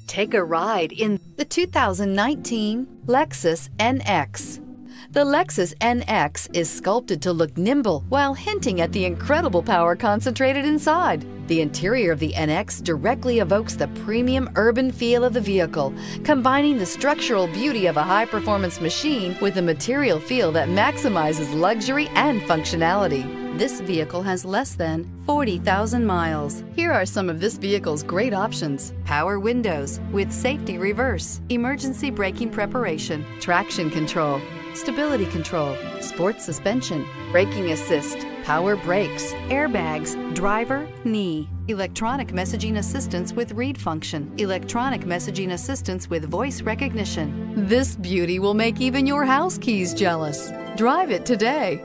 Take a ride in the 2019 Lexus NX. The Lexus NX is sculpted to look nimble while hinting at the incredible power concentrated inside. The interior of the NX directly evokes the premium urban feel of the vehicle, combining the structural beauty of a high-performance machine with a material feel that maximizes luxury and functionality. This vehicle has less than 40,000 miles. Here are some of this vehicle's great options: power windows with safety reverse, emergency braking preparation, traction control, stability control, sports suspension, braking assist, power brakes, airbags, driver, knee, electronic messaging assistance with read function, electronic messaging assistance with voice recognition. This beauty will make even your house keys jealous. Drive it today.